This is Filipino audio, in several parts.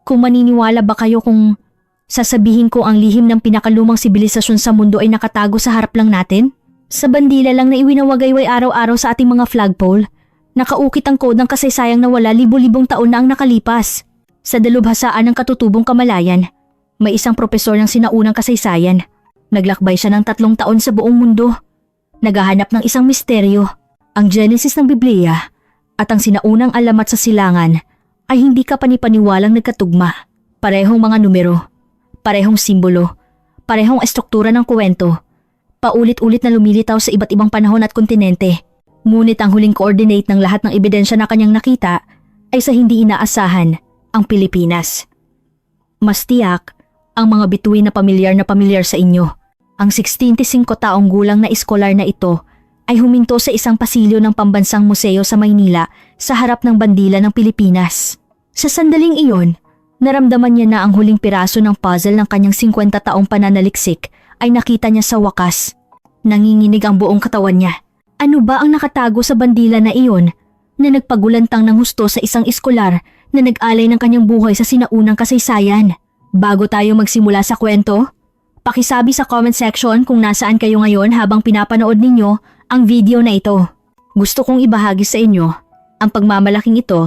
Kung maniniwala ba kayo kung sasabihin ko ang lihim ng pinakalumang sibilisasyon sa mundo ay nakatago sa harap lang natin? Sa bandila lang na iwinawagayway araw-araw sa ating mga flagpole, nakaukit ang kodang kasaysayang nawala libo-libong taon na ang nakalipas. Sa dalubhasaan ng katutubong kamalayan, may isang propesor ng sinaunang kasaysayan. Naglakbay siya ng 3 taon sa buong mundo. Naghahanap ng isang misteryo, ang Genesis ng Biblia at ang sinaunang alamat sa silangan ay hindi ka panipaniwalang nagkatugma. Parehong mga numero, parehong simbolo, parehong estruktura ng kwento. Paulit-ulit na lumilitaw sa iba't ibang panahon at kontinente. Ngunit ang huling coordinate ng lahat ng ebidensya na kanyang nakita ay sa hindi inaasahan, ang Pilipinas. Mas tiyak, ang mga bituin na pamilyar sa inyo. Ang 65 taong gulang na iskolar na ito ay huminto sa isang pasilyo ng pambansang museo sa Maynila sa harap ng bandila ng Pilipinas. Sa sandaling iyon, naramdaman niya na ang huling piraso ng puzzle ng kanyang 50 taong pananaliksik ay nakita niya sa wakas. Nanginginig ang buong katawan niya. Ano ba ang nakatago sa bandila na iyon na nagpagulantang ng husto sa isang iskolar na nag-alay ng kanyang buhay sa sinaunang kasaysayan? Bago tayo magsimula sa kwento, pakisabi sa comment section kung nasaan kayo ngayon habang pinapanood ninyo ang video na ito. Gusto kong ibahagi sa inyo ang pagmamalaking ito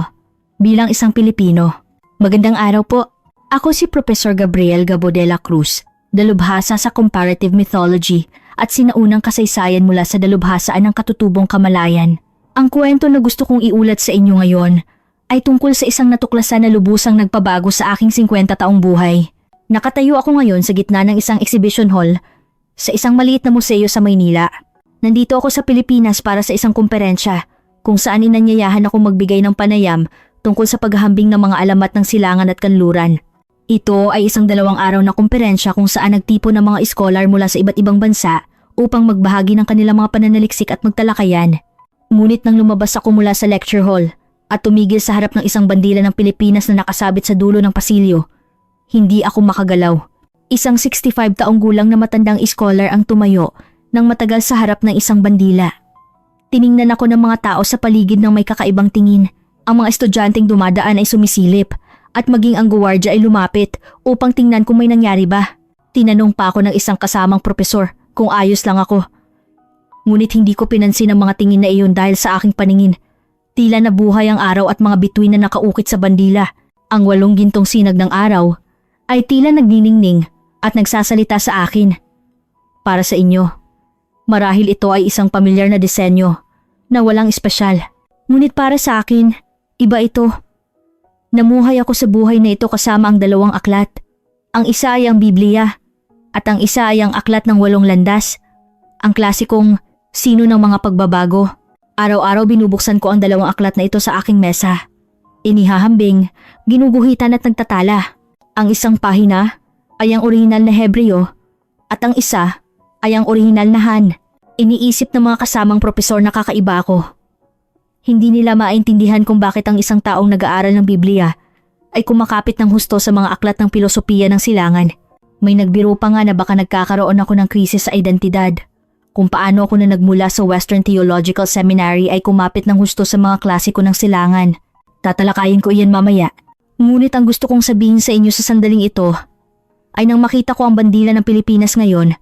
bilang isang Pilipino. Magandang araw po. Ako si Professor Gabriel Gabo de la Cruz, dalubhasa sa Comparative Mythology at sinaunang kasaysayan mula sa dalubhasaan ng katutubong kamalayan. Ang kwento na gusto kong iulat sa inyo ngayon ay tungkol sa isang natuklasan na lubusang nagpabago sa aking 50 taong buhay. Nakatayo ako ngayon sa gitna ng isang exhibition hall sa isang maliit na museo sa Maynila. Nandito ako sa Pilipinas para sa isang komperensya kung saan inanyayahan ako magbigay ng panayam tungkol sa paghahambing ng mga alamat ng silangan at kanluran. Ito ay isang 2 araw na komperensya kung saan nagtipon ng mga iskolar mula sa iba't ibang bansa upang magbahagi ng kanilang mga pananaliksik at magtalakayan. Ngunit nang lumabas ako mula sa lecture hall at tumigil sa harap ng isang bandila ng Pilipinas na nakasabit sa dulo ng pasilyo, hindi ako makagalaw. Isang 65 taong gulang na matandang iskolar ang tumayo nang matagal sa harap ng isang bandila. Tiningnan ako ng mga tao sa paligid ng may kakaibang tingin. Ang mga estudyanteng dumadaan ay sumisilip at maging ang guwardya ay lumapit upang tingnan kung may nangyari ba. Tinanong pa ako ng isang kasamang propesor kung ayos lang ako. Ngunit hindi ko pinansin ang mga tingin na iyon dahil sa aking paningin. Tila nabuhay ang araw at mga bituin na nakaukit sa bandila. Ang 8 gintong sinag ng araw ay tila nagniningning at nagsasalita sa akin. Para sa inyo, marahil ito ay isang pamilyar na disenyo na walang espesyal. Ngunit para sa akin, iba ito. Namuhay ako sa buhay na ito kasama ang 2 aklat. Ang isa ay ang Biblia at ang isa ay ang aklat ng 8 landas. Ang klasikong Sino ng mga pagbabago. Araw-araw binubuksan ko ang 2 aklat na ito sa aking mesa. Inihahambing, ginuguhitan at nagtatala. Ang isang pahina ay ang orihinal na Hebreo at ang isa ay ang orihinal na Han. Iniisip ng mga kasamang propesor na kakaiba ako. Hindi nila maintindihan kung bakit ang isang taong nag-aaral ng Biblia ay kumakapit ng husto sa mga aklat ng pilosopiya ng silangan. May nagbiro pa nga na baka nagkakaroon ako ng krisis sa identidad. Kung paano ako na nagmula sa Western Theological Seminary ay kumapit ng husto sa mga klasiko ng silangan. Tatalakayin ko iyan mamaya. Ngunit ang gusto kong sabihin sa inyo sa sandaling ito ay nang makita ko ang bandila ng Pilipinas ngayon,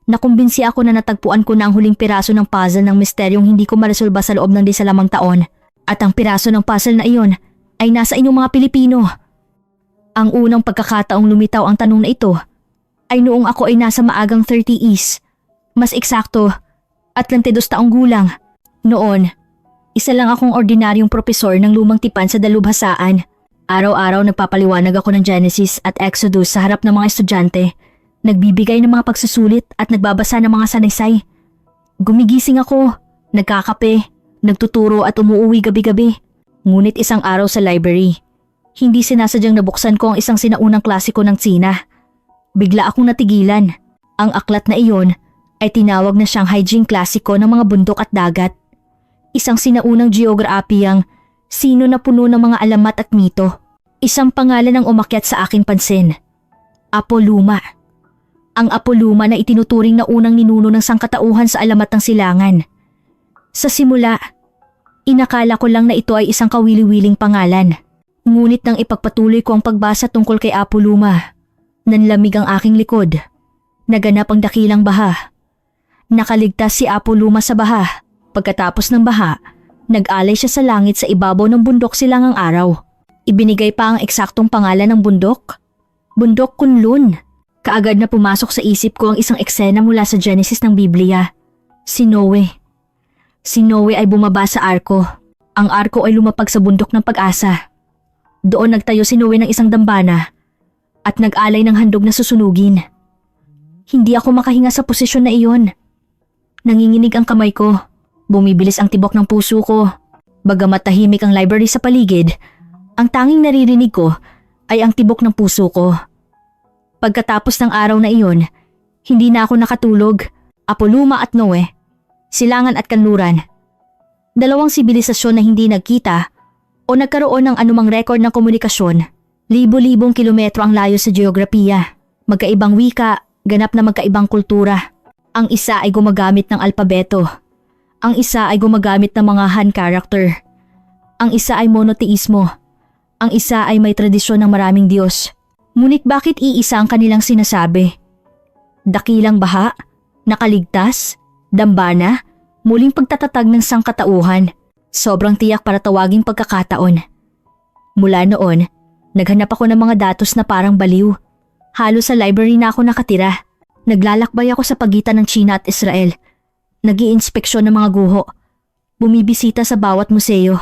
nakumbinsi ako na natagpuan ko na ang huling piraso ng puzzle ng misteryong hindi ko maresolba sa loob ng 10 taon. At ang piraso ng puzzle na iyon ay nasa inyong mga Pilipino. Ang unang pagkakataong lumitaw ang tanong na ito ay noong ako ay nasa maagang 30s. Mas eksakto, 22 taong gulang. Noon, isa lang akong ordinaryong propesor ng lumang tipan sa dalubhasaan. Araw-araw nagpapaliwanag ako ng Genesis at Exodus sa harap ng mga estudyante. Nagbibigay ng mga pagsusulit at nagbabasa ng mga sanaysay. Gumigising ako, nagkakape, nagtuturo at umuuwi gabi-gabi. Ngunit isang araw sa library, hindi sinasadyang nabuksan ko ang isang sinaunang klasiko ng Tsina. Bigla akong natigilan. Ang aklat na iyon ay tinawag na Shanghai Jing klasiko ng mga bundok at dagat. Isang sinaunang geographyang sino na puno ng mga alamat at mito. Isang pangalan ang umakyat sa aking pansin. Apo-luma. Ang Apo-luma na itinuturing na unang ninuno ng sangkatauhan sa alamat ng silangan. Sa simula, inakala ko lang na ito ay isang kawili-wiling pangalan. Ngunit nang ipagpatuloy ko ang pagbasa tungkol kay Apo Luma, nanlamig ang aking likod. Naganap ang dakilang baha. Nakaligtas si Apo Luma sa baha. Pagkatapos ng baha, nag-alay siya sa langit sa ibabaw ng bundok silangang araw. Ibinigay pa ang eksaktong pangalan ng bundok. Bundok Kunlun. Kaagad na pumasok sa isip ko ang isang eksena mula sa Genesis ng Biblia. Si Noe. Si Noe ay bumaba sa arko. Ang arko ay lumapag sa bundok ng Pag-asa. Doon nagtayo si Noe ng isang dambana at nag-alay ng handog na susunugin. Hindi ako makahinga sa posisyon na iyon. Nanginginig ang kamay ko. Bumibilis ang tibok ng puso ko. Bagamat tahimik ang library sa paligid, ang tanging naririnig ko ay ang tibok ng puso ko. Pagkatapos ng araw na iyon, hindi na ako nakatulog. Apo Luma at Noe, silangan at kanluran. Dalawang sibilisasyon na hindi nagkita o nagkaroon ng anumang record ng komunikasyon. Libo-libong kilometro ang layo sa geografiya. Magkaibang wika, ganap na magkaibang kultura. Ang isa ay gumagamit ng alpabeto. Ang isa ay gumagamit ng mga Han character. Ang isa ay monoteismo. Ang isa ay may tradisyon ng maraming Diyos. Ngunit bakit iisa ang kanilang sinasabi? Dakilang baha, nakaligtas, dambana, muling pagtatatag ng sangkatauhan. Sobrang tiyak para tawaging pagkakataon. Mula noon, naghanap ako ng mga datos na parang baliw. Halos sa library na ako nakatira. Naglalakbay ako sa pagitan ng China at Israel. Nag-iinspeksyon ng mga guho. Bumibisita sa bawat museo.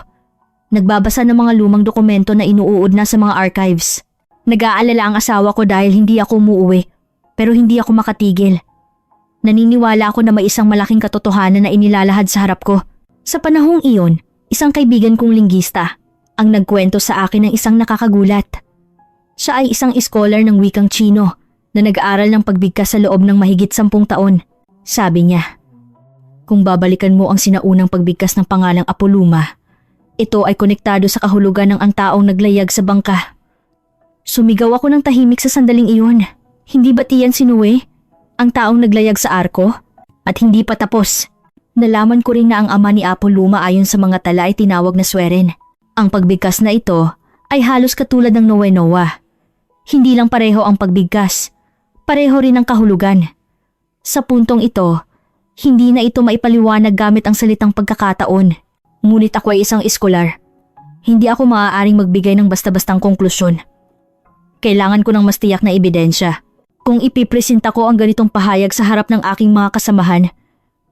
Nagbabasa ng mga lumang dokumento na inuuod na sa mga archives. Nag-aalala ang asawa ko dahil hindi ako umuwi, pero hindi ako makatigil. Naniniwala ako na may isang malaking katotohanan na inilalahad sa harap ko. Sa panahong iyon, isang kaibigan kong linggista ang nagkwento sa akin ng isang nakakagulat. Siya ay isang scholar ng wikang Chino na nag-aaral ng pagbigkas sa loob ng mahigit 10 taon. Sabi niya, kung babalikan mo ang sinaunang pagbigkas ng pangalang Apo Luma, ito ay konektado sa kahulugan ng ang taong naglayag sa bangka. Sumigaw ako ng tahimik sa sandaling iyon. Hindi ba tiyan si Noe? Ang taong naglayag sa arko? At hindi pa tapos. Nalaman ko rin na ang ama ni Apo Luma ayon sa mga tala ay tinawag na Sweren. Ang pagbigkas na ito ay halos katulad ng Noe Noah. Hindi lang pareho ang pagbigkas, pareho rin ang kahulugan. Sa puntong ito, hindi na ito maipaliwanag gamit ang salitang pagkakataon. Ngunit ako ay isang eskolar. Hindi ako maaaring magbigay ng basta-bastang konklusyon. Kailangan ko ng mas tiyak na ebidensya. Kung ipipresenta ko ang ganitong pahayag sa harap ng aking mga kasamahan,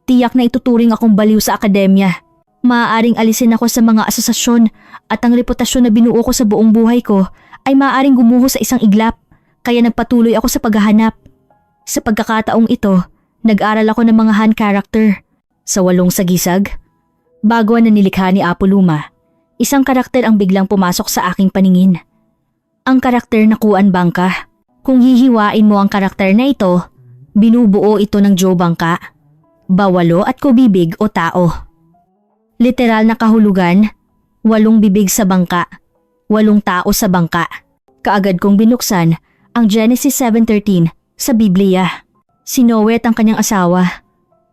tiyak na ituturing akong baliw sa akademya. Maaaring alisin ako sa mga asosasyon at ang reputasyon na binuo ko sa buong buhay ko ay maaaring gumuho sa isang iglap, kaya nagpatuloy ako sa paghahanap. Sa pagkakataong ito, nag-aral ako ng mga Han character. Sa 8 sagisag, bago na nilikha ni Apo Luma, isang karakter ang biglang pumasok sa aking paningin. Ang karakter na Kuan Bangka. Kung hihiwain mo ang karakter na ito, binubuo ito ng Joe Bangka, Bawalo at Kubibig o tao. Literal na kahulugan, 8 bibig sa bangka, 8 tao sa bangka. Kaagad kong binuksan ang Genesis 7:13 sa Biblia. Si Noe at ang kanyang asawa,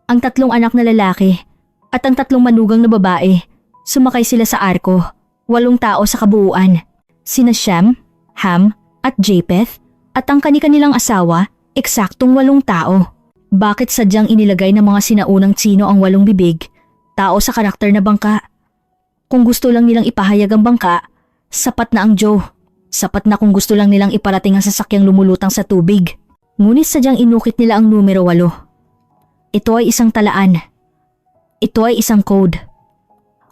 ang 3 anak na lalaki at ang 3 manugang na babae. Sumakay sila sa arko, 8 tao sa kabuuan. Sina Shem, Ham at Japheth at ang kani-kanilang asawa, eksaktong 8 tao. Bakit sadyang inilagay ng mga sinaunang Tsino ang 8 bibig, tao sa karakter na bangka? Kung gusto lang nilang ipahayag ang bangka, sapat na ang Joe. Sapat na kung gusto lang nilang iparating ang sasakyang lumulutang sa tubig. Ngunit sadyang inukit nila ang numero 8. Ito ay isang talaan. Ito ay isang code.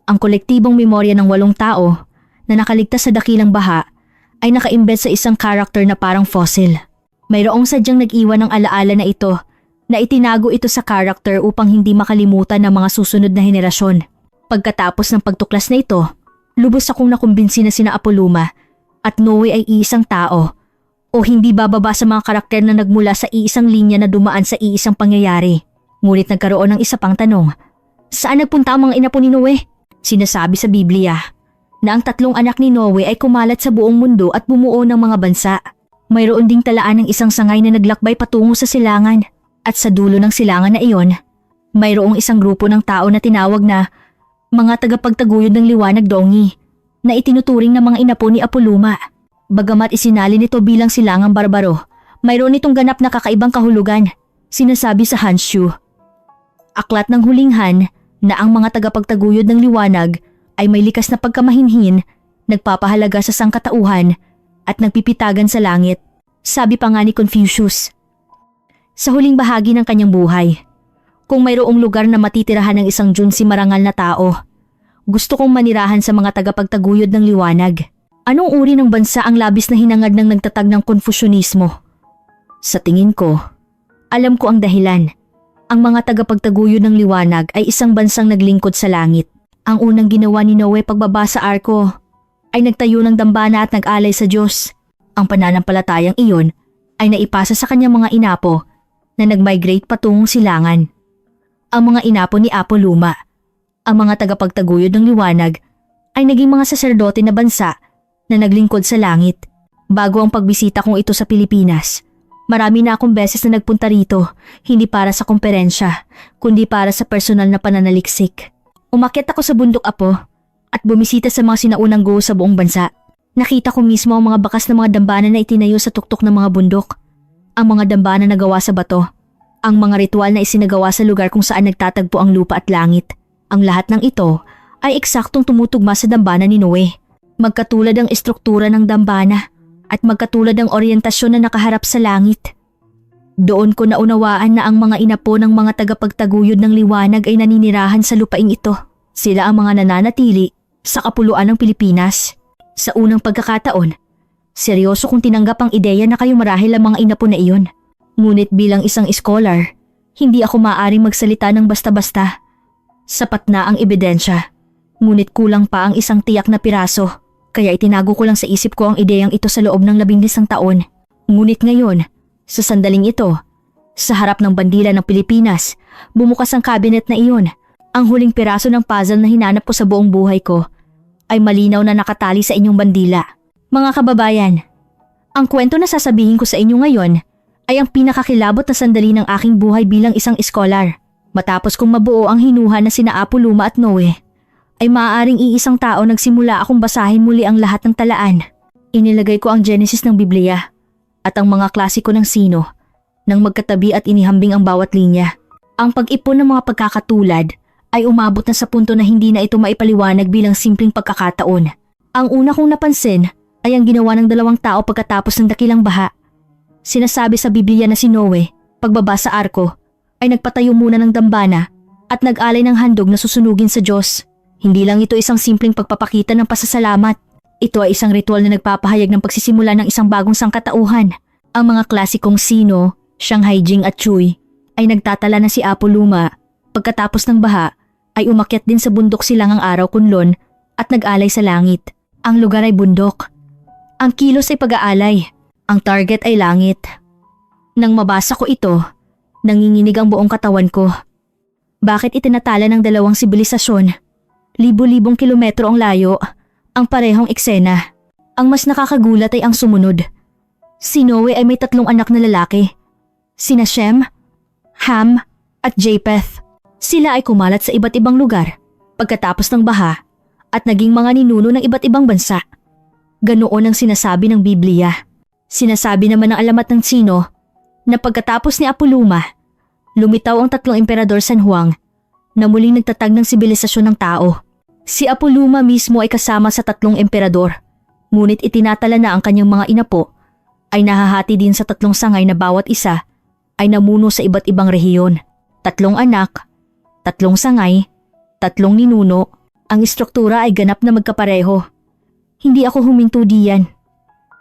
Ang kolektibong memorya ng 8 tao na nakaligtas sa dakilang baha ay nakaimbed sa isang karakter na parang fossil. Mayroong sadyang nag-iwan ng alaala na ito na itinago ito sa karakter upang hindi makalimutan ng mga susunod na henerasyon. Pagkatapos ng pagtuklas na ito, lubos akong nakumbinsi na sina Apo Luma at Noe ay iisang tao o hindi bababa sa mga karakter na nagmula sa iisang linya na dumaan sa iisang pangyayari. Ngunit nagkaroon ng isa pang tanong. Saan nagpunta ang mga inapo ni Noe? Sinasabi sa Biblia na ang 3 anak ni Noe ay kumalat sa buong mundo at bumuo ng mga bansa. Mayroon ding talaan ng isang sangay na naglakbay patungo sa silangan. At sa dulo ng silangan na iyon, mayroong isang grupo ng tao na tinawag na mga tagapagtaguyod ng liwanag dongi na itinuturing ng mga inapo ni Apoluma. Bagamat isinali nito bilang silangang barbaro, mayroon itong ganap na kakaibang kahulugan, sinasabi sa Hanshu. Aklat ng hulinghan na ang mga tagapagtaguyod ng liwanag ay may likas na pagkamahinhin, nagpapahalaga sa sangkatauhan at nagpipitagan sa langit, sabi pa nga ni Confucius. Sa huling bahagi ng kanyang buhay, kung mayroong lugar na matitirahan ng isang Junsi marangal na tao, gusto kong manirahan sa mga tagapagtaguyod ng liwanag. Anong uri ng bansa ang labis na hinangad ng nagtatag ng Konfusyonismo? Sa tingin ko, alam ko ang dahilan. Ang mga tagapagtaguyod ng liwanag ay isang bansang naglingkod sa langit. Ang unang ginawa ni Noe pagbaba sa arko ay nagtayo ng dambana at nag-alay sa Diyos. Ang pananampalatayang iyon ay naipasa sa kanyang mga inapo na nag-migrate patungong silangan. Ang mga inapo ni Apoluma, ang mga tagapagtaguyod ng liwanag, ay naging mga saserdote na bansa na naglingkod sa langit. Bago ang pagbisita kong ito sa Pilipinas, marami na akong beses na nagpunta rito, hindi para sa komperensya, kundi para sa personal na pananaliksik. Umakyat ako sa bundok Apo at bumisita sa mga sinaunang guro sa buong bansa. Nakita ko mismo ang mga bakas ng mga dambana na itinayo sa tuktok ng mga bundok. Ang mga dambana na gawa sa bato. Ang mga ritual na isinagawa sa lugar kung saan nagtatagpo ang lupa at langit. Ang lahat ng ito ay eksaktong tumutugma sa dambana ni Noe. Magkatulad ang estruktura ng dambana at magkatulad ang oryentasyon na nakaharap sa langit. Doon ko naunawaan na ang mga inapo ng mga tagapagtaguyod ng liwanag ay naninirahan sa lupaing ito. Sila ang mga nananatili sa kapuluan ng Pilipinas. Sa unang pagkakataon, seryoso kong tinanggap ang ideya na kayo marahil ang mga inapo na iyon. Ngunit bilang isang scholar, hindi ako maaaring magsalita ng basta-basta. Sapat na ang ebidensya, ngunit kulang pa ang isang tiyak na piraso. Kaya itinago ko lang sa isip ko ang ideyang ito sa loob ng 11 taon. Ngunit ngayon, sa sandaling ito, sa harap ng bandila ng Pilipinas, bumukas ang cabinet na iyon. Ang huling piraso ng puzzle na hinanap ko sa buong buhay ko ay malinaw na nakatali sa inyong bandila. Mga kababayan, ang kwento na sasabihin ko sa inyo ngayon ay ang pinakakilabot na sandali ng aking buhay bilang isang scholar. Matapos kong mabuo ang hinuha na sina Apoluma at Noe, ay maaaring iisang tao nagsimula akong basahin muli ang lahat ng talaan. Inilagay ko ang Genesis ng Biblia at ang mga klasiko ng Sino nang magkatabi at inihambing ang bawat linya. Ang pag-ipon ng mga pagkakatulad ay umabot na sa punto na hindi na ito maipaliwanag bilang simpleng pagkakataon. Ang una kong napansin ay ang ginawa ng 2 tao pagkatapos ng dakilang baha. Sinasabi sa Biblia na si Noe, pagbaba sa arko, ay nagpatayo muna ng dambana at nag-alay ng handog na susunugin sa Diyos. Hindi lang ito isang simpleng pagpapakita ng pasasalamat. Ito ay isang ritual na nagpapahayag ng pagsisimula ng isang bagong sangkatauhan. Ang mga klasikong Sino, Shanghai Jing at Chui ay nagtatala na si Apoluma. Pagkatapos ng baha, ay umakyat din sa bundok silangang araw kunlon at nag-alay sa langit. Ang lugar ay bundok. Ang kilos ay pag-aalay. Ang target ay langit. Nang mabasa ko ito, nanginginig ang buong katawan ko. Bakit itinatala ng 2 sibilisasyon? Libo-libong kilometro ang layo, ang parehong eksena. Ang mas nakakagulat ay ang sumunod. Si Noe ay may 3 anak na lalaki. Sina Shem, Ham at Japheth. Sila ay kumalat sa iba't ibang lugar pagkatapos ng baha at naging mga ninuno ng iba't ibang bansa. Ganoon ang sinasabi ng Biblia. Sinasabi naman ng alamat ng Sino na pagkatapos ni Apoluma, lumitaw ang 3 emperador San Juan na muling nagtatag ng sibilisasyon ng tao. Si Apoluma mismo ay kasama sa 3 emperador, ngunit itinatala na ang kanyang mga inapo ay nahahati din sa 3 sangay na bawat isa ay namuno sa iba't ibang rehiyon. 3 anak, 3 sangay, 3 ninuno, ang istruktura ay ganap na magkapareho. Hindi ako huminto diyan.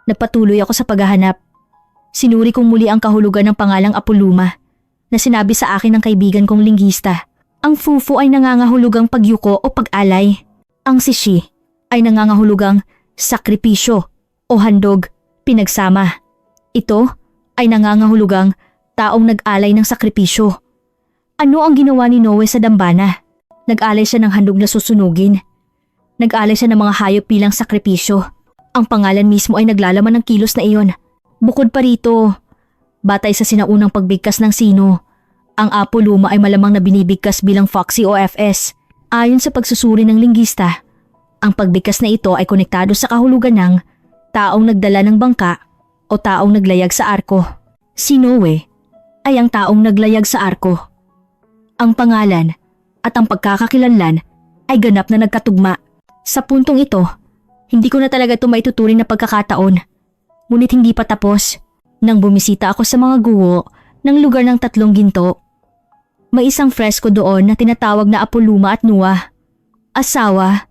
Nagpatuloy ako sa paghahanap. Sinuri kong muli ang kahulugan ng pangalang Apoluma na sinabi sa akin ng kaibigan kong linggista. Ang fufu ay nangangahulugang pagyuko o pag-alay. Ang sishi ay nangangahulugang sakripisyo o handog, pinagsama. Ito ay nangangahulugang taong nag-alay ng sakripisyo. Ano ang ginawa ni Noe sa dambana? Nag-alay siya ng handog na susunugin. Nag-alay siya ng mga hayop bilang sakripisyo. Ang pangalan mismo ay naglalaman ng kilos na iyon. Bukod pa rito, batay sa sinaunang pagbigkas ng Sino, ang Apoluma ay malamang na binibigkas bilang Foxy o FS. Ayon sa pagsusuri ng linggista, Ang pagbigkas na ito ay konektado sa kahulugan ng taong nagdala ng bangka o taong naglayag sa arko. Si Noe ay ang taong naglayag sa arko. Ang pangalan at ang pagkakakilanlan ay ganap na nagkatugma. Sa puntong ito, hindi ko na talaga ito maituturing na pagkakataon. Ngunit hindi pa tapos nang bumisita ako sa mga guho ng lugar ng tatlong ginto. May isang fresko doon na tinatawag na Apoluma at Nuwa. Asawa,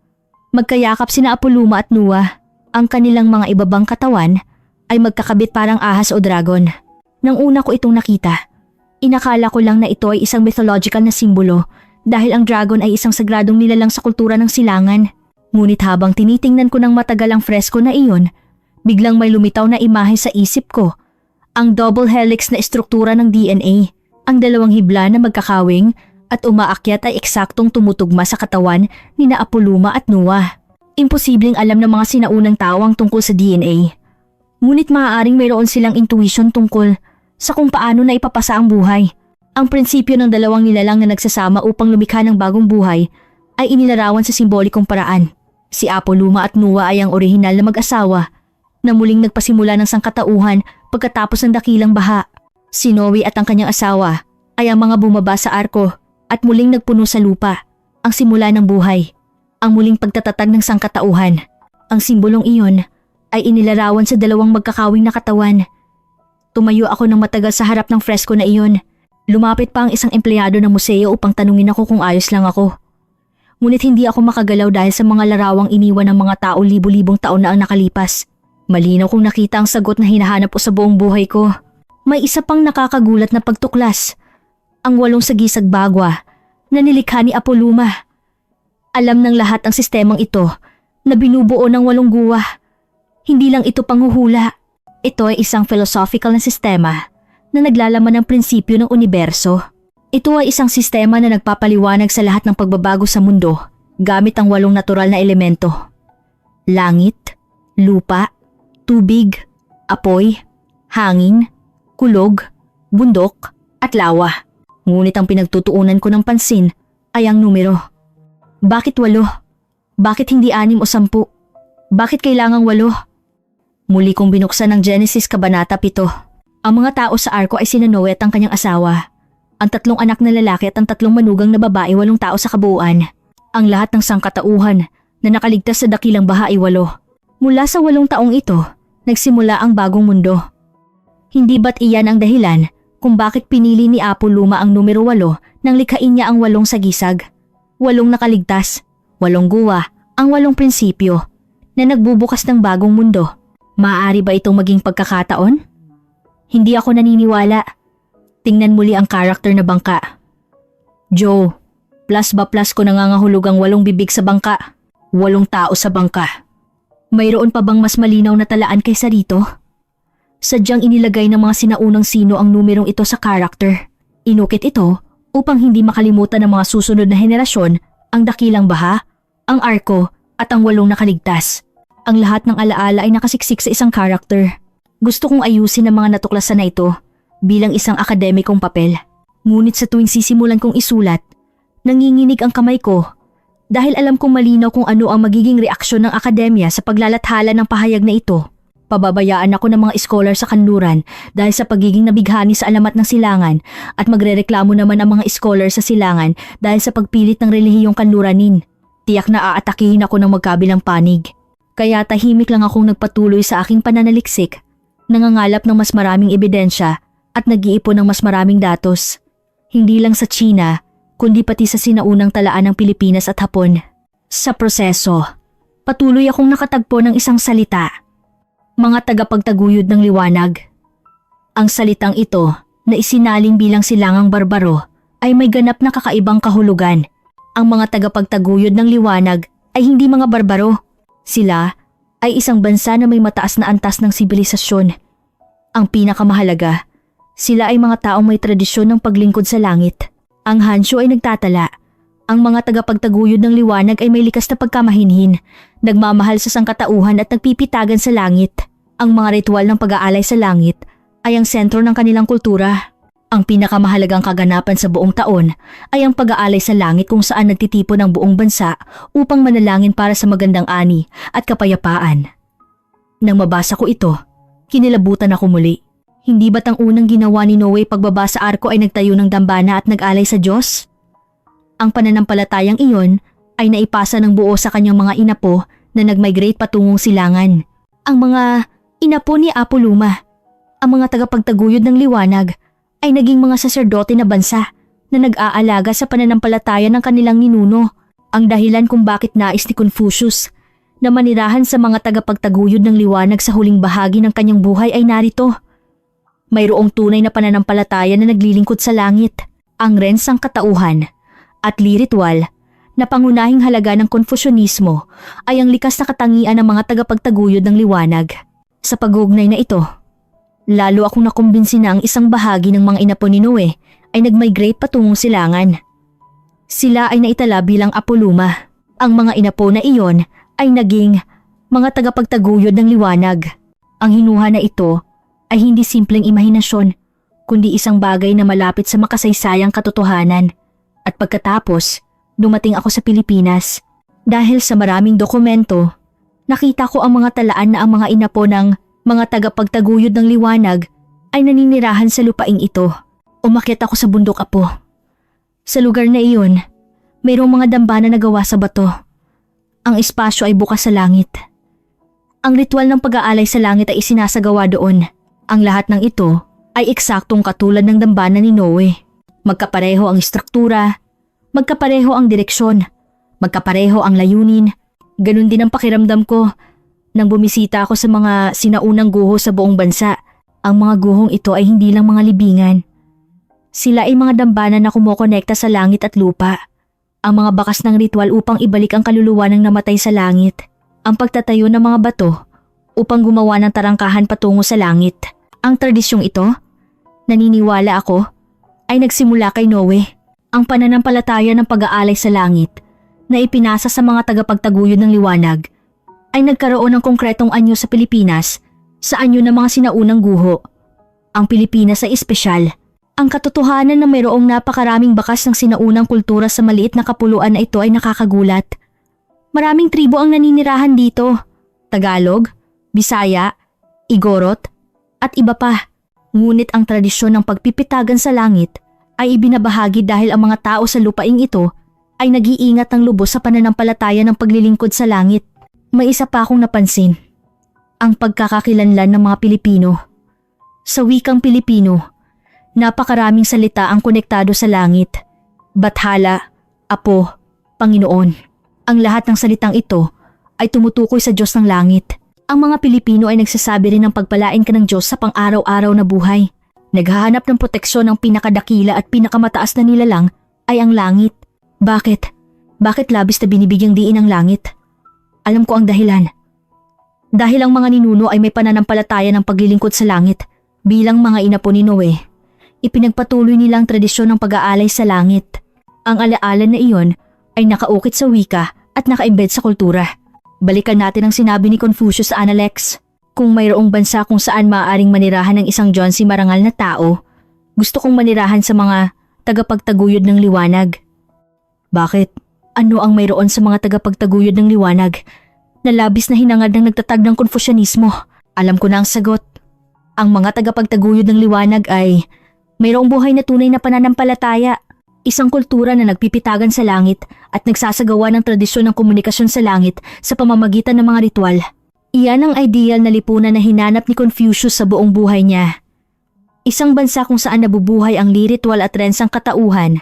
magkayakap sina Apoluma at Nuwa. Ang kanilang mga ibabang katawan ay magkakabit parang ahas o dragon. Nang una ko itong nakita, inakala ko lang na ito ay isang mythological na simbolo dahil ang dragon ay isang sagradong nilalang sa kultura ng silangan. Ngunit habang tinitingnan ko ng matagal ang fresko na iyon, biglang may lumitaw na imahe sa isip ko. Ang double helix na estruktura ng DNA, ang dalawang hibla na magkakawing at umaakyat ay eksaktong tumutugma sa katawan ni na Apoluma at Nuwa. Imposibleng alam ng mga sinaunang tao ang tungkol sa DNA. Ngunit maaaring mayroon silang intuition tungkol sa kung paano na ipapasa ang buhay. Ang prinsipyo ng dalawang nilalang na nagsasama upang lumikha ng bagong buhay ay inilarawan sa simbolikong paraan. Si Apoluma at Nuwa ay ang orihinal na mag-asawa na muling nagpasimula ng sangkatauhan pagkatapos ng dakilang baha. Si Noe at ang kanyang asawa ay ang mga bumaba sa arko at muling nagpuno sa lupa, ang simula ng buhay, ang muling pagtatatag ng sangkatauhan. Ang simbolong iyon ay inilarawan sa dalawang magkakawing na katawan. Tumayo ako ng matagal sa harap ng fresko na iyon. Lumapit pa ang isang empleyado ng museo upang tanungin ako kung ayos lang ako. Ngunit hindi ako makagalaw dahil sa mga larawang iniwan ng mga tao libu-libong taon na ang nakalipas. Malinaw kong nakita ang sagot na hinahanap ko sa buong buhay ko. May isa pang nakakagulat na pagtuklas. Ang 8 sagisag bagwa na nilikha ni Apoluma. Alam ng lahat ang sistemang ito na binubuo ng 8 guwa. Hindi lang ito panghuhula. Ito ay isang philosophical na sistema na naglalaman ng prinsipyo ng universo. Ito ay isang sistema na nagpapaliwanag sa lahat ng pagbabago sa mundo gamit ang 8 natural na elemento. Langit, lupa, tubig, apoy, hangin, kulog, bundok, at lawa. Ngunit ang pinagtutuunan ko ng pansin ay ang numero. Bakit 8? Bakit hindi 6 o 10? Bakit kailangang 8? Muli kong binuksan ang Genesis Kabanata 7. Ang mga tao sa arko ay sina Noe at ang kanyang asawa. Ang 3 anak na lalaki at ang 3 manugang na babae, 8 tao sa kabuuan. Ang lahat ng sangkatauhan na nakaligtas sa dakilang baha ay 8. Mula sa 8 taong ito, nagsimula ang bagong mundo. Hindi ba't iyan ang dahilan kung bakit pinili ni Apoluma ang numero 8 nang likhain niya ang 8 sagisag? 8 nakaligtas, 8 guwa, ang 8 prinsipyo na nagbubukas ng bagong mundo. Maaari ba itong maging pagkakataon? Hindi ako naniniwala. Tingnan muli ang karakter na bangka. Joe, plus ba plus ko nangangahulog ang 8 bibig sa bangka? 8 tao sa bangka. Mayroon pa bang mas malinaw na talaan kaysa rito? Sadyang inilagay ng mga sinaunang sino ang numerong ito sa karakter. Inukit ito upang hindi makalimutan ng mga susunod na henerasyon ang dakilang baha, ang arko at ang 8 nakaligtas. Ang lahat ng alaala ay nakasiksik sa isang karakter. Gusto kong ayusin ang mga natuklasan na ito bilang isang akademikong papel. Ngunit sa tuwing sisimulan kong isulat, nanginginig ang kamay ko dahil alam kong malinaw kung ano ang magiging reaksyon ng akademya sa paglalathala ng pahayag na ito. Pababayaan ako ng mga scholar sa kanluran dahil sa pagiging nabighani sa alamat ng silangan at magrereklamo naman ang mga scholar sa silangan dahil sa pagpilit ng relihiyong kanluranin. Tiyak na aatakihin ako ng magkabilang panig. Kaya tahimik lang akong nagpatuloy sa aking pananaliksik, nangangalap ng mas maraming ebidensya at nag-iipon ng mas maraming datos. Hindi lang sa China, kundi pati sa sinaunang talaan ng Pilipinas at Hapon. Sa proseso, patuloy akong nakatagpo ng isang salita. Mga tagapagtaguyod ng liwanag. Ang salitang ito na isinalin bilang silangang barbaro ay may ganap na kakaibang kahulugan. Ang mga tagapagtaguyod ng liwanag ay hindi mga barbaro. Sila ay isang bansa na may mataas na antas ng sibilisasyon. Ang pinakamahalaga, sila ay mga taong may tradisyon ng paglingkod sa langit. Ang Hanshu ay nagtatala. Ang mga tagapagtaguyod ng liwanag ay may likas na pagkamahinhin, nagmamahal sa sangkatauhan at nagpipitagan sa langit. Ang mga ritual ng pag-aalay sa langit ay ang sentro ng kanilang kultura. Ang pinakamahalagang kaganapan sa buong taon ay ang pag-aalay sa langit kung saan nagtitipon ang buong bansa upang manalangin para sa magandang ani at kapayapaan. Nang mabasa ko ito, kinilabutan ako muli. Hindi ba't ang unang ginawa ni Noe pagbaba sa arko ay nagtayo ng dambana at nag-alay sa Diyos? Ang pananampalatayang iyon ay naipasa ng buo sa kanyang mga inapo na nag-migrate patungong silangan. Ang mga inapo ni Apo Luma, ang mga tagapagtaguyod ng liwanag, ay naging mga saserdote na bansa na nag-aalaga sa pananampalataya ng kanilang ninuno. Ang dahilan kung bakit nais ni Confucius na manirahan sa mga tagapagtaguyod ng liwanag sa huling bahagi ng kanyang buhay ay narito. Mayroong tunay na pananampalataya na naglilingkod sa langit, ang rensang katauhan, at liritwal na pangunahing halaga ng Konfusyonismo ay ang likas na katangian ng mga tagapagtaguyod ng liwanag. Sa pag-uugnay na ito, lalo akong nakumbinsi na ang isang bahagi ng mga inapo ni Noe ay nag-migrate patungong silangan. Sila ay naitala bilang Apo Luma. Ang mga inapo na iyon ay naging mga tagapagtaguyod ng liwanag. Ang hinuha na ito ay hindi simpleng imahinasyon, kundi isang bagay na malapit sa makasaysayang katotohanan. At pagkatapos, dumating ako sa Pilipinas. Dahil sa maraming dokumento, nakita ko ang mga talaan na ang mga inapo ng mga tagapagtaguyod ng liwanag ay naninirahan sa lupaing ito. Umakyat ako sa bundok, Apo. Sa lugar na iyon, mayroong mga dambana na gawa sa bato. Ang espasyo ay bukas sa langit. Ang ritual ng pag-aalay sa langit ay isinasagawa doon. Ang lahat ng ito ay eksaktong katulad ng dambana ni Noe. Magkapareho ang istruktura, magkapareho ang direksyon, magkapareho ang layunin. Ganun din ang pakiramdam ko nang bumisita ako sa mga sinaunang guho sa buong bansa. Ang mga guhong ito ay hindi lang mga libingan. Sila ay mga dambana na kumokonekta sa langit at lupa. Ang mga bakas ng ritual upang ibalik ang kaluluwa ng namatay sa langit. Ang pagtatayo ng mga bato upang gumawa ng tarangkahan patungo sa langit. Ang tradisyong ito, naniniwala ako, ay nagsimula kay Noe. Ang pananampalataya ng pag-aalay sa langit na ipinasa sa mga tagapagtaguyod ng liwanag ay nagkaroon ng konkretong anyo sa Pilipinas sa anyo ng mga sinaunang guho. Ang Pilipinas ay espesyal. Ang katotohanan na mayroong napakaraming bakas ng sinaunang kultura sa maliit na kapuluan na ito ay nakakagulat. Maraming tribo ang naninirahan dito. Tagalog, Bisaya, Igorot, at iba pa. Ngunit ang tradisyon ng pagpipitagan sa langit ay ibinabahagi dahil ang mga tao sa lupaing ito ay nag-iingat ng lubos sa pananampalataya ng paglilingkod sa langit. May isa pa akong napansin. Ang pagkakakilanlan ng mga Pilipino. Sa wikang Pilipino, napakaraming salita ang konektado sa langit. Bathala, Apo, Panginoon. Ang lahat ng salitang ito ay tumutukoy sa Diyos ng langit. Ang mga Pilipino ay nagsasabi rin ng pagpalain ka ng Diyos sa pang-araw-araw na buhay. Naghahanap ng proteksyon ng pinakadakila at pinakamataas na nilalang ay ang langit. Bakit? Bakit labis na binibigyang diin ang langit? Alam ko ang dahilan. Dahil ang mga ninuno ay may pananampalataya ng paglilingkod sa langit. Bilang mga inapo ni Noe, ipinagpatuloy nilang tradisyon ng pag-aalay sa langit. Ang alaala na iyon ay nakaukit sa wika at naka-embed sa kultura. Balikan natin ang sinabi ni Confucius sa Analects. Kung mayroong bansa kung saan maaaring manirahan ng isang John C. marangal na tao, gusto kong manirahan sa mga tagapagtaguyod ng liwanag. Bakit? Ano ang mayroon sa mga tagapagtaguyod ng liwanag na labis na hinangad ng nagtatag ng Konfusyonismo? Alam ko na ang sagot. Ang mga tagapagtaguyod ng liwanag ay mayroong buhay na tunay na pananampalataya. Isang kultura na nagpipitagan sa langit at nagsasagawa ng tradisyon ng komunikasyon sa langit sa pamamagitan ng mga ritual. Iyan ang ideal na lipunan na hinanap ni Confucius sa buong buhay niya. Isang bansa kung saan nabubuhay ang liritwal at rensang katauhan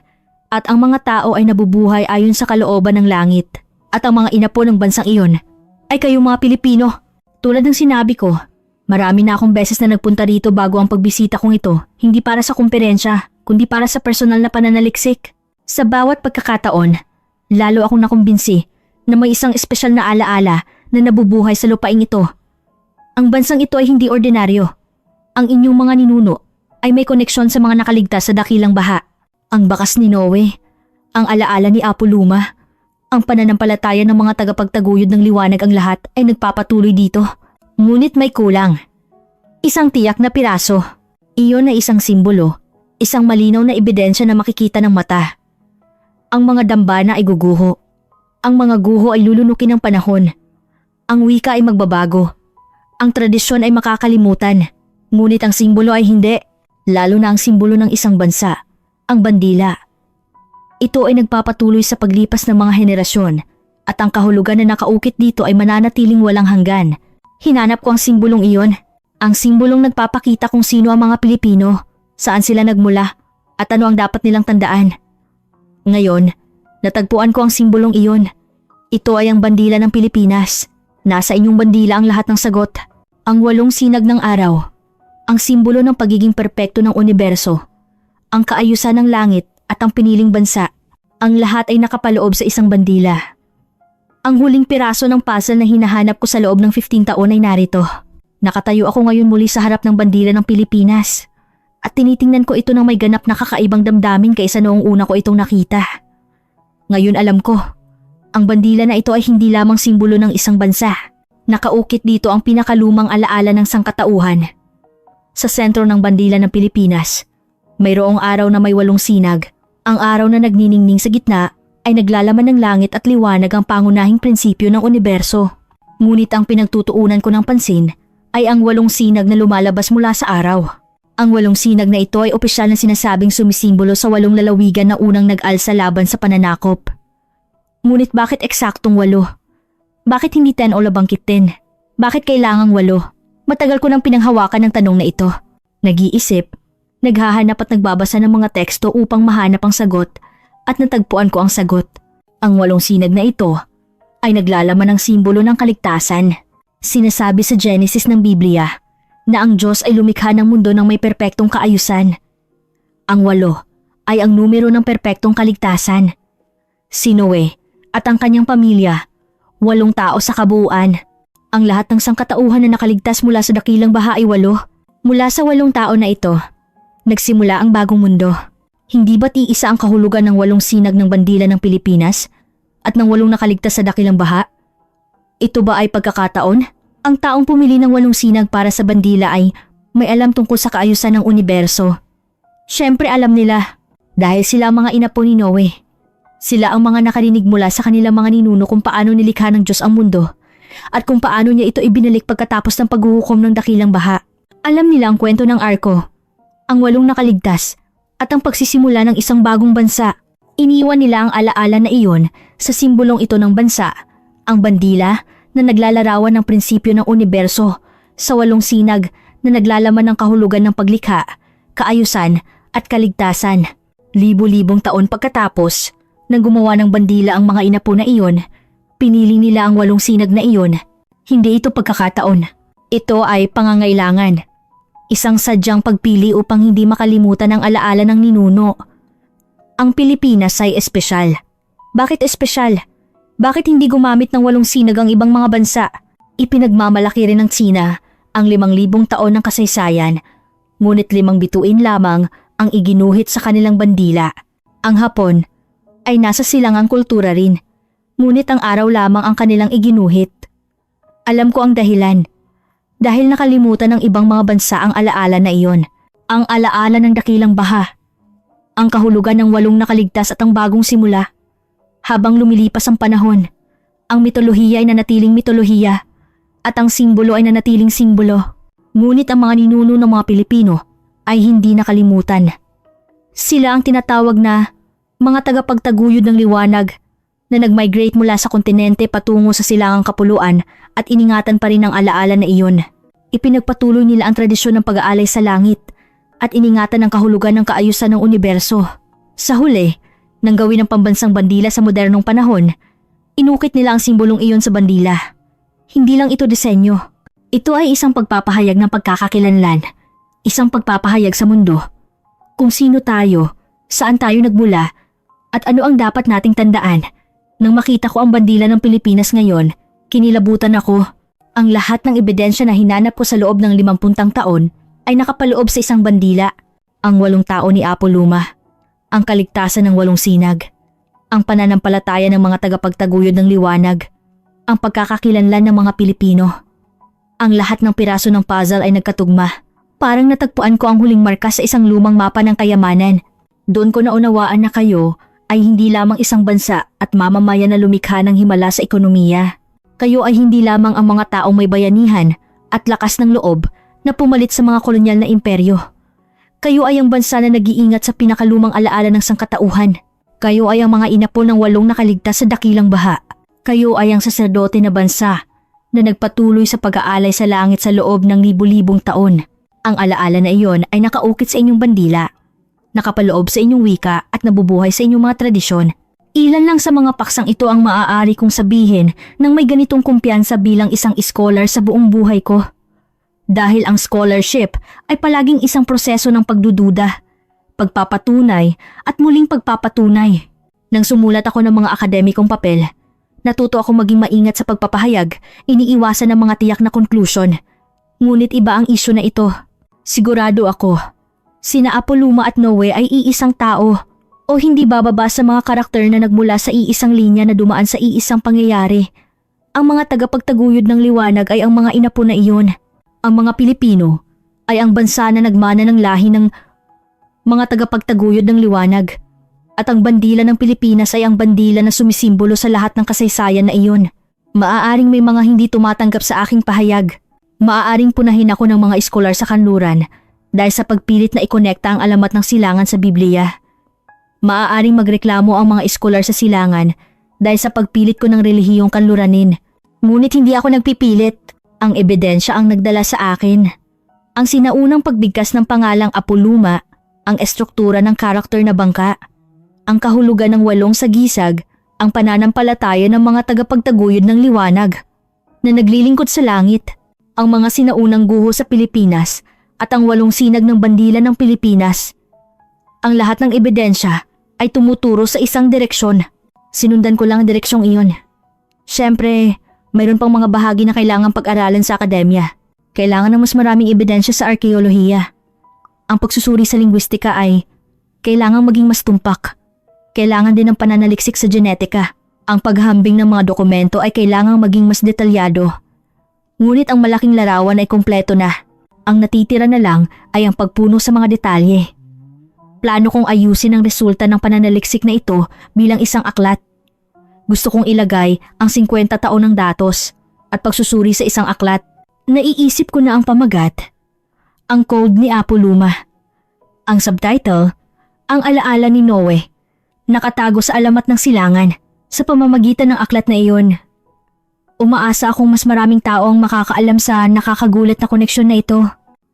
at ang mga tao ay nabubuhay ayon sa kalooban ng langit. At ang mga inapo ng bansang iyon ay kayong mga Pilipino. Tulad ng sinabi ko, marami na akong beses na nagpunta rito bago ang pagbisita kong ito, hindi para sa kumperensya, kundi para sa personal na pananaliksik. Sa bawat pagkakataon, lalo akong nakumbinsi na may isang espesyal na alaala na nabubuhay sa lupaing ito. Ang bansang ito ay hindi ordinaryo. Ang inyong mga ninuno ay may koneksyon sa mga nakaligtas sa dakilang baha. Ang bakas ni Noe, ang alaala ni Apo Luma, ang pananampalataya ng mga tagapagtaguyod ng liwanag, ang lahat ay nagpapatuloy dito. Ngunit may kulang. Isang tiyak na piraso. Iyon ay isang simbolo Isang malinaw na ebidensya na makikita ng mata. Ang mga dambana ay guguho. Ang mga guho ay lulunukin ng panahon. Ang wika ay magbabago. Ang tradisyon ay makakalimutan. Ngunit ang simbolo ay hindi. Lalo na ang simbolo ng isang bansa, ang bandila. Ito ay nagpapatuloy sa paglipas ng mga henerasyon at ang kahulugan na nakaukit dito ay mananatiling walang hanggan. Hinanap ko ang simbolong iyon. Ang simbolong nagpapakita kung sino ang mga Pilipino, saan sila nagmula at ano ang dapat nilang tandaan. Ngayon, natagpuan ko ang simbolong iyon. Ito ay ang bandila ng Pilipinas. Nasa inyong bandila ang lahat ng sagot. Ang 8 sinag ng araw. Ang simbolo ng pagiging perpekto ng universo. Ang kaayusan ng langit at ang piniling bansa. Ang lahat ay nakapaloob sa isang bandila. Ang huling piraso ng puzzle na hinahanap ko sa loob ng 15 taon ay narito. Nakatayo ako ngayon muli sa harap ng bandila ng Pilipinas. At tinitingnan ko ito ng may ganap na kakaibang damdamin kaysa noong una ko itong nakita. Ngayon alam ko, ang bandila na ito ay hindi lamang simbolo ng isang bansa. Nakaukit dito ang pinakalumang alaala ng sangkatauhan. Sa sentro ng bandila ng Pilipinas, mayroong araw na may 8 sinag. Ang araw na nagniningning sa gitna ay naglalaman ng langit at liwanag ang pangunahing prinsipyo ng universo. Ngunit ang pinagtutuunan ko ng pansin ay ang 8 sinag na lumalabas mula sa araw. Ang 8 sinag na ito ay opisyal na sinasabing sumisimbolo sa 8 lalawigan na unang nag-alsa laban sa pananakop. Ngunit bakit eksaktong 8? Bakit hindi 10 o labangkit 10? Bakit kailangang 8? Matagal ko nang pinanghawakan ng tanong na ito. Nag-iisip, naghahanap at nagbabasa ng mga teksto upang mahanap ang sagot at natagpuan ko ang sagot. Ang 8 sinag na ito ay naglalaman ng simbolo ng kaligtasan. Sinasabi sa Genesis ng Biblia na ang Diyos ay lumikha ng mundo ng may perpektong kaayusan. Ang 8 ay ang numero ng perpektong kaligtasan. Si Noe at ang kanyang pamilya, 8 tao sa kabuuan. Ang lahat ng sangkatauhan na nakaligtas mula sa dakilang baha ay 8. Mula sa 8 tao na ito, nagsimula ang bagong mundo. Hindi ba't iisa ang kahulugan ng 8 sinag ng bandila ng Pilipinas at ng 8 nakaligtas sa dakilang baha? Ito ba ay pagkakataon? Ang taong pumili ng 8 sinag para sa bandila ay may alam tungkol sa kaayusan ng universo. Siyempre alam nila dahil sila ang mga inapo ni Noe. Sila ang mga nakarinig mula sa kanilang mga ninuno kung paano nilikha ng Diyos ang mundo at kung paano niya ito ibinalik pagkatapos ng paghuhukom ng dakilang baha. Alam nila ang kwento ng arko, ang 8 nakaligtas at ang pagsisimula ng isang bagong bansa. Iniwan nila ang alaala na iyon sa simbolong ito ng bansa, ang bandila na naglalarawan ng prinsipyo ng universo sa 8 sinag na naglalaman ng kahulugan ng paglikha, kaayusan at kaligtasan. Libo-libong taon pagkatapos, nang gumawa ng bandila ang mga inapo na iyon, pinili nila ang 8 sinag na iyon. Hindi ito pagkakataon. Ito ay pangangailangan. Isang sadyang pagpili upang hindi makalimutan ang alaala ng ninuno. Ang Pilipinas ay espesyal. Bakit espesyal? Bakit hindi gumamit ng 8 sinag ang ibang mga bansa? Ipinagmamalaki rin ng Tsina ang 5,000 taon ng kasaysayan, ngunit 5 bituin lamang ang iginuhit sa kanilang bandila. Ang Hapon ay nasa silangang kultura rin, ngunit ang araw lamang ang kanilang iginuhit. Alam ko ang dahilan. Dahil nakalimutan ng ibang mga bansa ang alaala na iyon. Ang alaala ng dakilang baha. Ang kahulugan ng 8 nakaligtas at ang bagong simula. Habang lumilipas ang panahon, ang mitolohiya ay nanatiling mitolohiya at ang simbolo ay nanatiling simbolo. Ngunit ang mga ninuno ng mga Pilipino ay hindi nakalimutan. Sila ang tinatawag na mga tagapagtaguyod ng liwanag na nag-migrate mula sa kontinente patungo sa silangang kapuluan at iningatan pa rin ang alaala na iyon. Ipinagpatuloy nila ang tradisyon ng pag-aalay sa langit at iningatan ang kahulugan ng kaayusan ng universo. Sa huli, nang gawin ang pambansang bandila sa modernong panahon, inukit nila ang simbolong iyon sa bandila. Hindi lang ito disenyo. Ito ay isang pagpapahayag ng pagkakakilanlan, isang pagpapahayag sa mundo. Kung sino tayo, saan tayo nagmula, at ano ang dapat nating tandaan. Nang makita ko ang bandila ng Pilipinas ngayon, kinilabutan ako. Ang lahat ng ebidensya na hinanap ko sa loob ng 50 taon ay nakapaloob sa isang bandila. Ang 8 tao ni Apo Luma, ang kaligtasan ng 8 sinag, ang pananampalataya ng mga tagapagtaguyod ng liwanag, ang pagkakakilanlan ng mga Pilipino. Ang lahat ng piraso ng puzzle ay nagkatugma. Parang natagpuan ko ang huling marka sa isang lumang mapa ng kayamanan. Doon ko naunawaan na kayo ay hindi lamang isang bansa at mamamayan na lumikha ng himala sa ekonomiya. Kayo ay hindi lamang ang mga taong may bayanihan at lakas ng loob na pumalit sa mga kolonyal na imperyo. Kayo ay ang bansa na nag-iingat sa pinakalumang alaala ng sangkatauhan. Kayo ay ang mga inapo ng 8 nakaligtas sa dakilang baha. Kayo ay ang saserdote na bansa na nagpatuloy sa pag-aalay sa langit sa loob ng libu-libong taon. Ang alaala na iyon ay nakaukit sa inyong bandila, nakapaloob sa inyong wika at nabubuhay sa inyong mga tradisyon. Ilan lang sa mga paksang ito ang maaari kong sabihin nang may ganitong kumpiyansa bilang isang scholar sa buong buhay ko. Dahil ang scholarship ay palaging isang proseso ng pagdududa, pagpapatunay at muling pagpapatunay. Nang sumulat ako ng mga akademikong papel, natuto ako maging maingat sa pagpapahayag, iniiwasan ang mga tiyak na conclusion. Ngunit iba ang isyu na ito. Sigurado ako, sina Apolluma at Noe ay iisang tao o hindi bababa sa mga karakter na nagmula sa iisang linya na dumaan sa iisang pangyayari. Ang mga tagapagtaguyod ng liwanag ay ang mga inapo na iyon. Ang mga Pilipino ay ang bansa na nagmana ng lahi ng mga tagapagtaguyod ng liwanag. At ang bandila ng Pilipinas ay ang bandila na sumisimbolo sa lahat ng kasaysayan na iyon. Maaaring may mga hindi tumatanggap sa aking pahayag. Maaaring punahin ako ng mga eskolar sa kanluran dahil sa pagpilit na ikonekta ang alamat ng silangan sa Biblia. Maaaring magreklamo ang mga eskolar sa silangan dahil sa pagpilit ko ng relihiyong kanluranin. Ngunit hindi ako nagpipilit. Ang ebidensya ang nagdala sa akin. Ang sinaunang pagbigkas ng pangalang Apolluma, ang estruktura ng karakter na bangka, ang kahulugan ng 8 sagisag, ang pananampalataya ng mga tagapagtaguyod ng liwanag na naglilingkod sa langit, ang mga sinaunang guho sa Pilipinas at ang 8 sinag ng bandila ng Pilipinas. Ang lahat ng ebidensya ay tumuturo sa isang direksyon. Sinundan ko lang ang direksyong iyon. Siyempre, mayroon pang mga bahagi na kailangang pag-aralan sa akademya. Kailangan ng mas maraming ebidensya sa arkeolohiya. Ang pagsusuri sa lingwistika ay kailangang maging mas tumpak. Kailangan din ng pananaliksik sa genetika. Ang paghahambing ng mga dokumento ay kailangang maging mas detalyado. Ngunit ang malaking larawan ay kumpleto na. Ang natitira na lang ay ang pagpuno sa mga detalye. Plano kong ayusin ang resulta ng pananaliksik na ito bilang isang aklat. Gusto kong ilagay ang 50 taon ng datos at pagsusuri sa isang aklat. Naiisip ko na ang pamagat. Ang code ni Apolluma. Ang subtitle, ang alaala ni Noe, nakatago sa alamat ng silangan sa pamamagitan ng aklat na iyon. Umaasa akong mas maraming tao ang makakaalam sa nakakagulat na koneksyon na ito.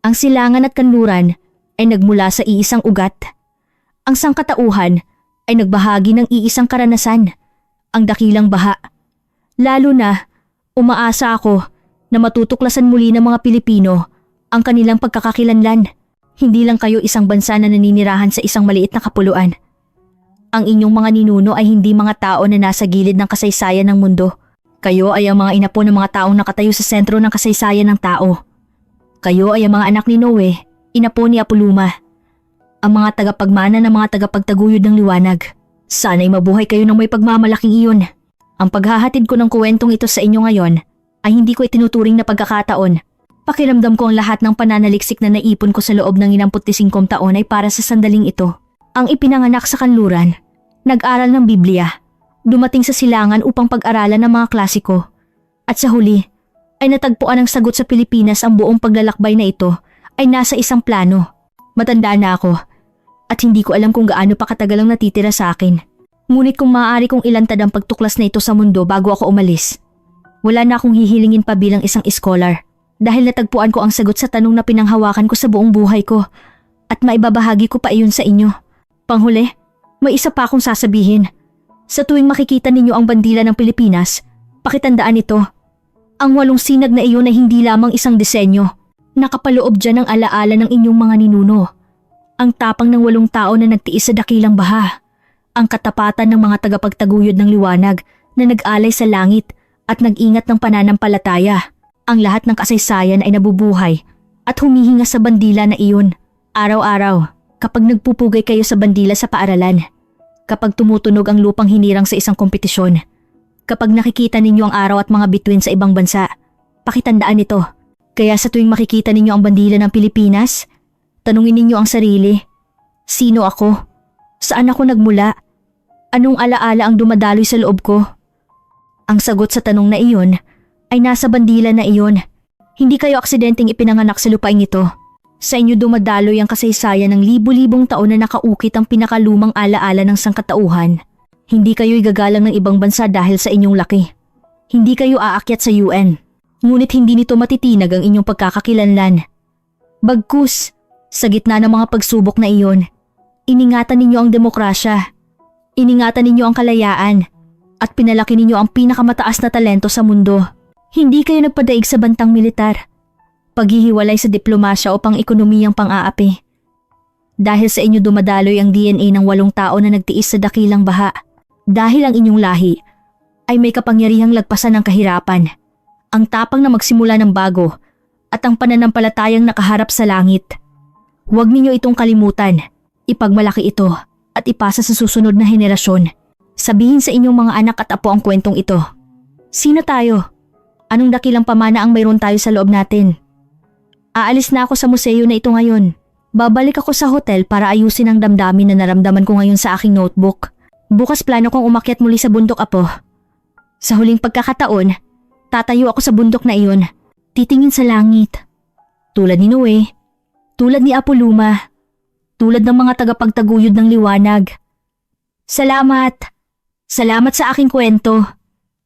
Ang silangan at kanluran ay nagmula sa iisang ugat. Ang sangkatauhan ay nagbahagi ng iisang karanasan, ang dakilang baha. Lalo na, umaasa ako na matutuklasan muli ng mga Pilipino ang kanilang pagkakakilanlan. Hindi lang kayo isang bansa na naninirahan sa isang maliit na kapuluan. Ang inyong mga ninuno ay hindi mga tao na nasa gilid ng kasaysayan ng mundo. Kayo ay ang mga inapo ng mga taong nakatayo sa sentro ng kasaysayan ng tao. Kayo ay ang mga anak ni Noe, inapo ni Apolluma. Ang mga tagapagmana ng mga tagapagtaguyod ng liwanag. Sana'y mabuhay kayo ng may pagmamalaking iyon. Ang paghahatid ko ng kuwentong ito sa inyo ngayon ay hindi ko itinuturing na pagkakataon. Pakiramdam ko ang lahat ng pananaliksik na naipon ko sa loob ng 25 taon ay para sa sandaling ito. Ang ipinanganak sa kanluran, nag-aral ng Biblia, dumating sa silangan upang pag-aralan ng mga klasiko. At sa huli, ay natagpuan ng sagot sa Pilipinas. Ang buong paglalakbay na ito ay nasa isang plano. Matanda na ako at hindi ko alam kung gaano pa katagal ang natitira sa akin. Ngunit kung maaari kong ilantad ang pagtuklas na ito sa mundo bago ako umalis, wala na akong hihilingin pa bilang isang scholar dahil natagpuan ko ang sagot sa tanong na pinanghawakan ko sa buong buhay ko at maibabahagi ko pa iyon sa inyo. Panghuli, may isa pa akong sasabihin. Sa tuwing makikita ninyo ang bandila ng Pilipinas, pakitandaan ito. Ang 8 sinag na iyon ay hindi lamang isang disenyo. Nakapaloob dyan ang alaala ng inyong mga ninuno. Ang tapang ng 8 tao na nagtiis sa dakilang baha. Ang katapatan ng mga tagapagtaguyod ng liwanag na nag-alay sa langit at nag-ingat ng pananampalataya. Ang lahat ng kasaysayan ay nabubuhay at humihinga sa bandila na iyon. Araw-araw, kapag nagpupugay kayo sa bandila sa paaralan, kapag tumutunog ang lupang hinirang sa isang kompetisyon, kapag nakikita ninyo ang araw at mga bituin sa ibang bansa, pakitandaan ito. Kaya sa tuwing makikita ninyo ang bandila ng Pilipinas, tanungin ninyo ang sarili. Sino ako? Saan ako nagmula? Anong alaala ang dumadaloy sa loob ko? Ang sagot sa tanong na iyon ay nasa bandila na iyon. Hindi kayo aksidenteng ipinanganak sa lupaing ito. Sa inyo dumadaloy ang kasaysayan ng libu-libong taon na nakaukit ang pinakalumang alaala ng sangkatauhan. Hindi kayo igagalang ng ibang bansa dahil sa inyong laki. Hindi kayo aakyat sa UN. Ngunit hindi nito matitinag ang inyong pagkakakilanlan. Bagkus, sa gitna ng mga pagsubok na iyon, iningatan ninyo ang demokrasya. Iningatan ninyo ang kalayaan at pinalaki ninyo ang pinakamataas na talento sa mundo. Hindi kayo nagpadaig sa bantang militar, paghihiwalay sa diplomasya o pang-ekonomiyang pang-aapi. Dahil sa inyo dumadaloy ang DNA ng 8 tao na nagtiis sa dakilang baha. Dahil ang inyong lahi ay may kapangyarihang lagpasan ng kahirapan, ang tapang na magsimula ng bago at ang pananampalatayang nakaharap sa langit. Huwag ninyo itong kalimutan, ipagmalaki ito at ipasa sa susunod na henerasyon. Sabihin sa inyong mga anak at apo ang kwentong ito. Sino tayo? Anong dakilang pamana ang mayroon tayo sa loob natin? Aalis na ako sa museo na ito ngayon. Babalik ako sa hotel para ayusin ang damdamin na naramdaman ko ngayon sa aking notebook. Bukas plano kong umakyat muli sa bundok, apo. Sa huling pagkakataon, tatayo ako sa bundok na iyon, titingin sa langit. Tulad ni Noe, tulad ni Apo Luma, tulad ng mga tagapagtaguyod ng liwanag. Salamat! Salamat sa aking kwento.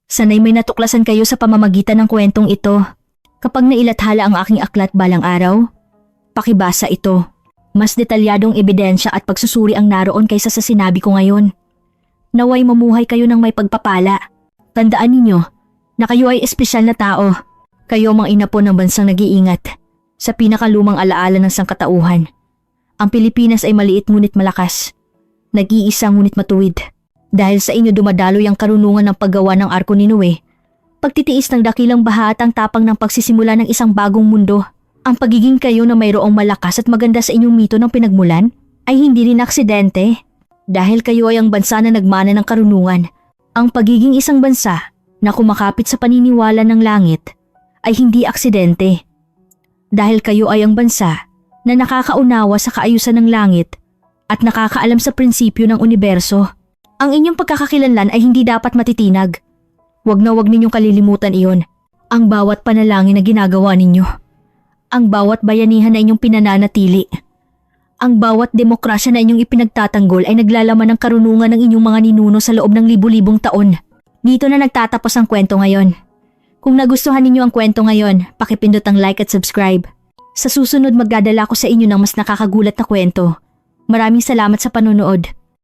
Sana'y may natuklasan kayo sa pamamagitan ng kwentong ito. Kapag nailathala ang aking aklat balang araw, pakibasa ito. Mas detalyadong ebidensya at pagsusuri ang naroon kaysa sa sinabi ko ngayon. Naway mamuhay kayo ng may pagpapala. Tandaan ninyo na kayo ay espesyal na tao. Kayo mga inapo ng bansang nag-iingat sa pinakalumang alaala ng sangkatauhan. Ang Pilipinas ay maliit ngunit malakas. Nag-iisa ngunit matuwid. Dahil sa inyo dumadaloy ang karunungan ng paggawa ng arko ni Noe, pagtitiis ng dakilang baha at ang tapang ng pagsisimula ng isang bagong mundo. Ang pagiging kayo na mayroong malakas at maganda sa inyong mito ng pinagmulan ay hindi rin aksidente. Dahil kayo ay ang bansa na nagmana ng karunungan. Ang pagiging isang bansa na kumakapit sa paniniwala ng langit ay hindi aksidente. Dahil kayo ay ang bansa na nakakaunawa sa kaayusan ng langit at nakakaalam sa prinsipyo ng universo. Ang inyong pagkakakilanlan ay hindi dapat matitinag. Huwag ninyong kalilimutan iyon. Ang bawat panalangin na ginagawa ninyo. Ang bawat bayanihan na inyong pinananatili. Ang bawat demokrasya na inyong ipinagtatanggol ay naglalaman ng karunungan ng inyong mga ninuno sa loob ng libu-libong taon. Dito na nagtatapos ang kwento ngayon. Kung nagustuhan ninyo ang kwento ngayon, pakipindot ang like at subscribe. Sa susunod magdadala ko sa inyo ng mas nakakagulat na kwento. Maraming salamat sa panonood.